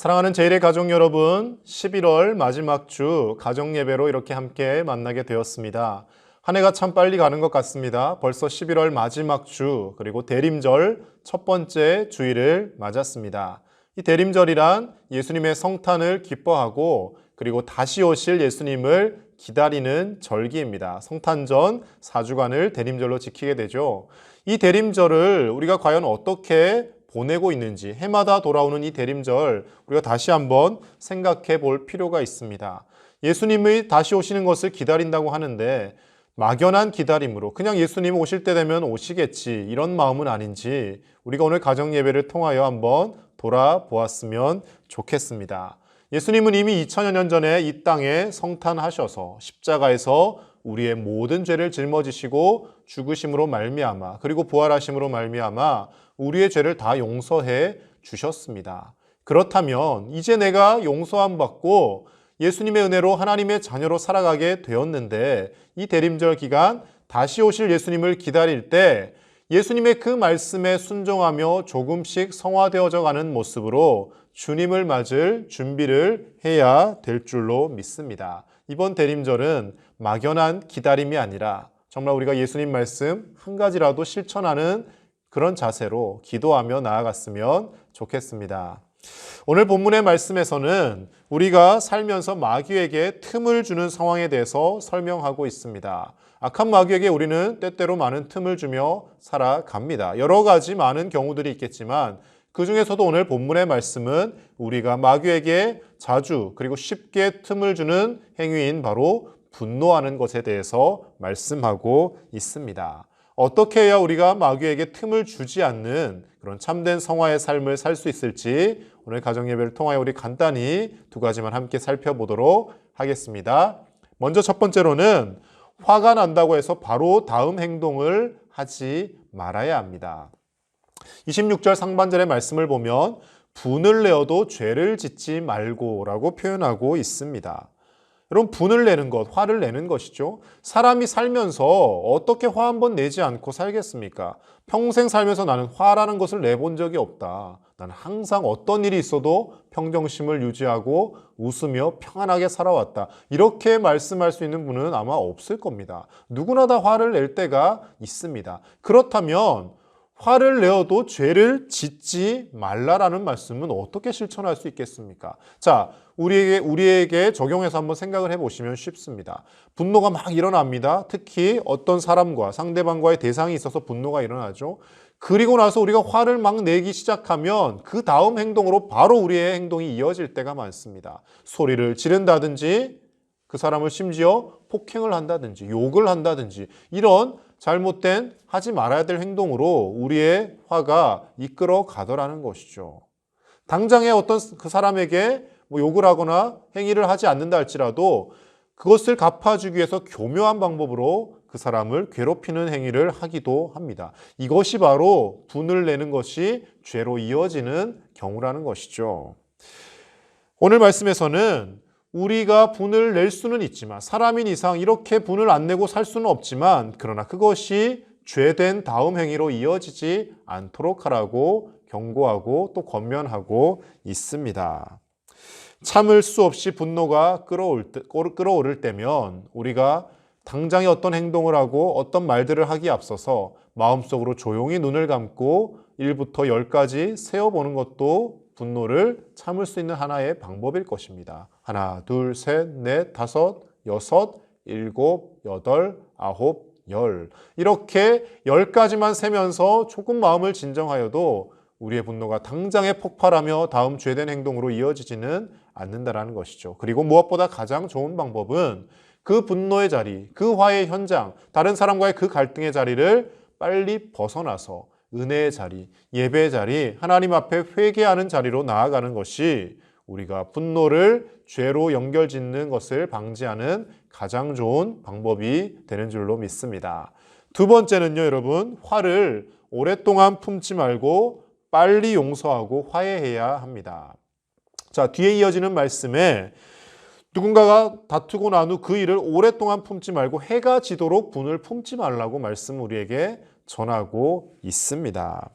사랑하는 제1의 가족 여러분, 11월 마지막 주 가정 예배로 이렇게 함께 만나게 되었습니다. 한 해가 참 빨리 가는 것 같습니다. 벌써 11월 마지막 주, 그리고 대림절 첫 번째 주일을 맞았습니다. 이 대림절이란 예수님의 성탄을 기뻐하고 그리고 다시 오실 예수님을 기다리는 절기입니다. 성탄 전 4주간을 대림절로 지키게 되죠. 이 대림절을 우리가 과연 어떻게 보내고 있는지, 해마다 돌아오는 이 대림절 우리가 다시 한번 생각해 볼 필요가 있습니다. 예수님이 다시 오시는 것을 기다린다고 하는데 막연한 기다림으로 그냥 예수님 오실 때 되면 오시겠지 이런 마음은 아닌지 우리가 오늘 가정 예배를 통하여 한번 돌아보았으면 좋겠습니다. 예수님은 이미 2000여 년 전에 이 땅에 성탄하셔서 십자가에서 우리의 모든 죄를 짊어지시고 죽으심으로 말미암아 그리고 부활하심으로 말미암아 우리의 죄를 다 용서해 주셨습니다. 그렇다면 이제 내가 용서함 받고 예수님의 은혜로 하나님의 자녀로 살아가게 되었는데 이 대림절 기간 다시 오실 예수님을 기다릴 때 예수님의 그 말씀에 순종하며 조금씩 성화되어져 가는 모습으로 주님을 맞을 준비를 해야 될 줄로 믿습니다. 이번 대림절은 막연한 기다림이 아니라 정말 우리가 예수님 말씀 한 가지라도 실천하는 그런 자세로 기도하며 나아갔으면 좋겠습니다. 오늘 본문의 말씀에서는 우리가 살면서 마귀에게 틈을 주는 상황에 대해서 설명하고 있습니다. 악한 마귀에게 우리는 때때로 많은 틈을 주며 살아갑니다. 여러 가지 많은 경우들이 있겠지만 그 중에서도 오늘 본문의 말씀은 우리가 마귀에게 자주 그리고 쉽게 틈을 주는 행위인 바로 분노하는 것에 대해서 말씀하고 있습니다. 어떻게 해야 우리가 마귀에게 틈을 주지 않는 그런 참된 성화의 삶을 살 수 있을지 오늘 가정예배를 통하여 우리 간단히 두 가지만 함께 살펴보도록 하겠습니다. 먼저 첫 번째로는 화가 난다고 해서 바로 다음 행동을 하지 말아야 합니다. 26절 상반절의 말씀을 보면 분을 내어도 죄를 짓지 말고 라고 표현하고 있습니다. 여러분, 분을 내는 것, 화를 내는 것이죠. 사람이 살면서 어떻게 화 한 번 내지 않고 살겠습니까? 평생 살면서 나는 화라는 것을 내본 적이 없다. 나는 항상 어떤 일이 있어도 평정심을 유지하고 웃으며 평안하게 살아왔다. 이렇게 말씀할 수 있는 분은 아마 없을 겁니다. 누구나 다 화를 낼 때가 있습니다. 그렇다면 화를 내어도 죄를 짓지 말라라는 말씀은 어떻게 실천할 수 있겠습니까? 자, 우리에게 적용해서 한번 생각을 해보시면 쉽습니다. 분노가 막 일어납니다. 특히 어떤 사람과 상대방과의 대상이 있어서 분노가 일어나죠. 그리고 나서 우리가 화를 막 내기 시작하면 그 다음 행동으로 바로 우리의 행동이 이어질 때가 많습니다. 소리를 지른다든지 그 사람을 심지어 폭행을 한다든지 욕을 한다든지 이런 잘못된 하지 말아야 될 행동으로 우리의 화가 이끌어 가더라는 것이죠. 당장에 어떤 그 사람에게 욕을 하거나 행위를 하지 않는다 할지라도 그것을 갚아주기 위해서 교묘한 방법으로 그 사람을 괴롭히는 행위를 하기도 합니다. 이것이 바로 분을 내는 것이 죄로 이어지는 경우라는 것이죠. 오늘 말씀에서는 우리가 분을 낼 수는 있지만 사람인 이상 이렇게 분을 안 내고 살 수는 없지만 그러나 그것이 죄된 다음 행위로 이어지지 않도록 하라고 경고하고 또 권면하고 있습니다. 참을 수 없이 분노가 끓어오를 때면 우리가 당장에 어떤 행동을 하고 어떤 말들을 하기에 앞서서 마음속으로 조용히 눈을 감고 1부터 10까지 세어보는 것도 분노를 참을 수 있는 하나의 방법일 것입니다. 하나, 둘, 셋, 넷, 다섯, 여섯, 일곱, 여덟, 아홉, 열. 이렇게 10까지만 세면서 조금 마음을 진정하여도 우리의 분노가 당장에 폭발하며 다음 죄된 행동으로 이어지지는 않는다라는 것이죠. 그리고 무엇보다 가장 좋은 방법은 그 분노의 자리, 그 화의 현장, 다른 사람과의 그 갈등의 자리를 빨리 벗어나서 은혜의 자리, 예배의 자리, 하나님 앞에 회개하는 자리로 나아가는 것이 우리가 분노를 죄로 연결짓는 것을 방지하는 가장 좋은 방법이 되는 줄로 믿습니다. 두 번째는요, 여러분, 화를 오랫동안 품지 말고 빨리 용서하고 화해해야 합니다. 자, 뒤에 이어지는 말씀에 누군가가 다투고 난 후 그 일을 오랫동안 품지 말고 해가 지도록 분을 품지 말라고 말씀 우리에게 전하고 있습니다.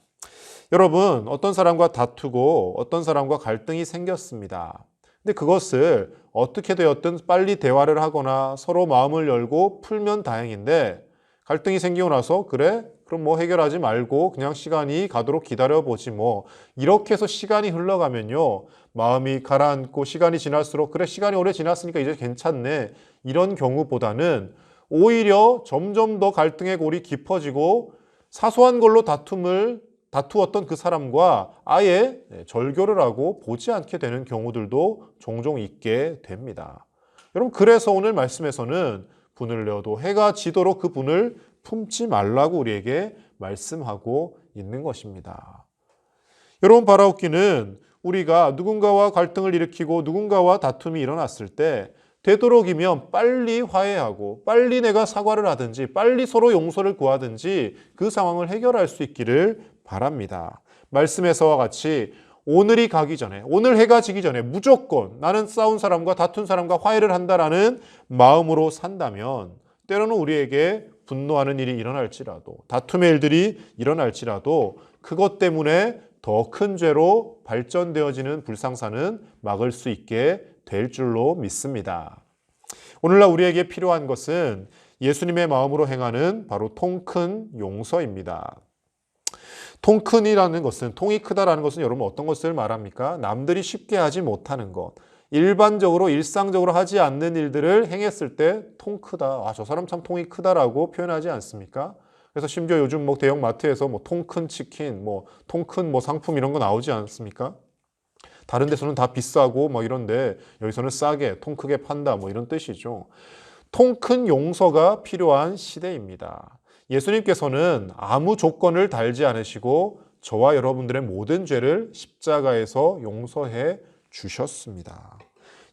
여러분, 어떤 사람과 다투고 어떤 사람과 갈등이 생겼습니다. 근데 그것을 어떻게 되었든 빨리 대화를 하거나 서로 마음을 열고 풀면 다행인데 갈등이 생기고 나서 그래? 그럼 뭐 해결하지 말고 그냥 시간이 가도록 기다려보지 뭐 이렇게 해서 시간이 흘러가면요. 마음이 가라앉고 시간이 지날수록 그래 시간이 오래 지났으니까 이제 괜찮네. 이런 경우보다는 오히려 점점 더 갈등의 골이 깊어지고 사소한 걸로 다투었던 그 사람과 아예 절교를 하고 보지 않게 되는 경우들도 종종 있게 됩니다. 여러분, 그래서 오늘 말씀에서는 분을 내어도 해가 지도록 그 분을 품지 말라고 우리에게 말씀하고 있는 것입니다. 여러분, 바라옵기는 우리가 누군가와 갈등을 일으키고 누군가와 다툼이 일어났을 때 되도록이면 빨리 화해하고 빨리 내가 사과를 하든지 빨리 서로 용서를 구하든지 그 상황을 해결할 수 있기를 바랍니다. 말씀에서와 같이 오늘이 가기 전에, 오늘 해가 지기 전에 무조건 나는 싸운 사람과 다툰 사람과 화해를 한다라는 마음으로 산다면 때로는 우리에게 분노하는 일이 일어날지라도 다툼의 일들이 일어날지라도 그것 때문에 더 큰 죄로 발전되어지는 불상사는 막을 수 있게 될 줄로 믿습니다. 오늘날 우리에게 필요한 것은 예수님의 마음으로 행하는 바로 통큰 용서입니다. 통큰이라는 것은, 통이 크다라는 것은 여러분 어떤 것을 말합니까? 남들이 쉽게 하지 못하는 것, 일반적으로 일상적으로 하지 않는 일들을 행했을 때 통 크다. 아, 저 사람 참 통이 크다라고 표현하지 않습니까? 그래서 심지어 요즘 뭐 대형 마트에서 뭐 통 큰 치킨, 뭐 통 큰 뭐 상품 이런 거 나오지 않습니까? 다른 데서는 다 비싸고 뭐 이런데 여기서는 싸게 통 크게 판다 뭐 이런 뜻이죠. 통 큰 용서가 필요한 시대입니다. 예수님께서는 아무 조건을 달지 않으시고 저와 여러분들의 모든 죄를 십자가에서 용서해 주셨습니다.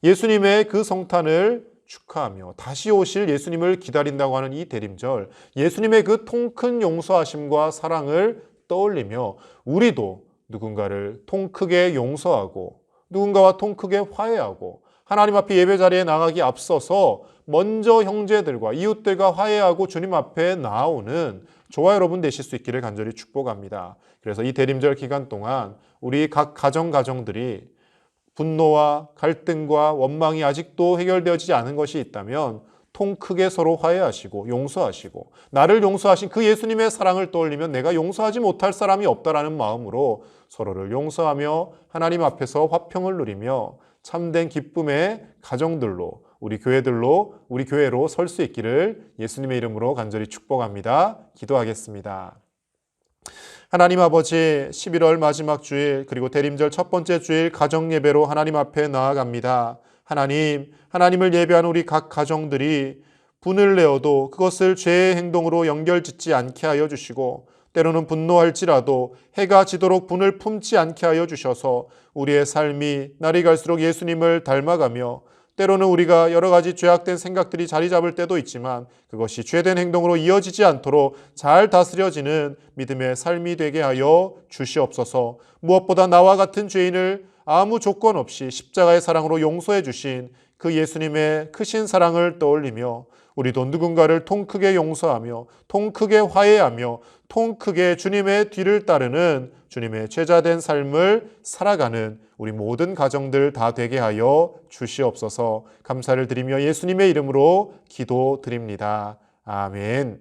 예수님의 그 성탄을 축하하며 다시 오실 예수님을 기다린다고 하는 이 대림절, 예수님의 그 통 큰 용서하심과 사랑을 떠올리며 우리도 누군가를 통 크게 용서하고 누군가와 통 크게 화해하고 하나님 앞에 예배 자리에 나가기 앞서서 먼저 형제들과 이웃들과 화해하고 주님 앞에 나아오는 저와 여러분 되실 수 있기를 간절히 축복합니다. 그래서 이 대림절 기간 동안 우리 각 가정들이 분노와 갈등과 원망이 아직도 해결되어지지 않은 것이 있다면 통 크게 서로 화해하시고 용서하시고 나를 용서하신 그 예수님의 사랑을 떠올리면 내가 용서하지 못할 사람이 없다라는 마음으로 서로를 용서하며 하나님 앞에서 화평을 누리며 참된 기쁨의 가정들로 우리 교회로 설 수 있기를 예수님의 이름으로 간절히 축복합니다. 기도하겠습니다. 하나님 아버지, 11월 마지막 주일 그리고 대림절 첫 번째 주일 가정 예배로 하나님 앞에 나아갑니다. 하나님을 예배하는 우리 각 가정들이 분을 내어도 그것을 죄의 행동으로 연결짓지 않게 하여 주시고 때로는 분노할지라도 해가 지도록 분을 품지 않게 하여 주셔서 우리의 삶이 날이 갈수록 예수님을 닮아가며 때로는 우리가 여러 가지 죄악된 생각들이 자리 잡을 때도 있지만 그것이 죄된 행동으로 이어지지 않도록 잘 다스려지는 믿음의 삶이 되게 하여 주시옵소서. 무엇보다 나와 같은 죄인을 아무 조건 없이 십자가의 사랑으로 용서해 주신 그 예수님의 크신 사랑을 떠올리며 우리도 누군가를 통 크게 용서하며 통 크게 화해하며 통 크게 주님의 뒤를 따르는 주님의 제자된 삶을 살아가는 우리 모든 가정들 다 되게 하여 주시옵소서. 감사를 드리며 예수님의 이름으로 기도드립니다. 아멘.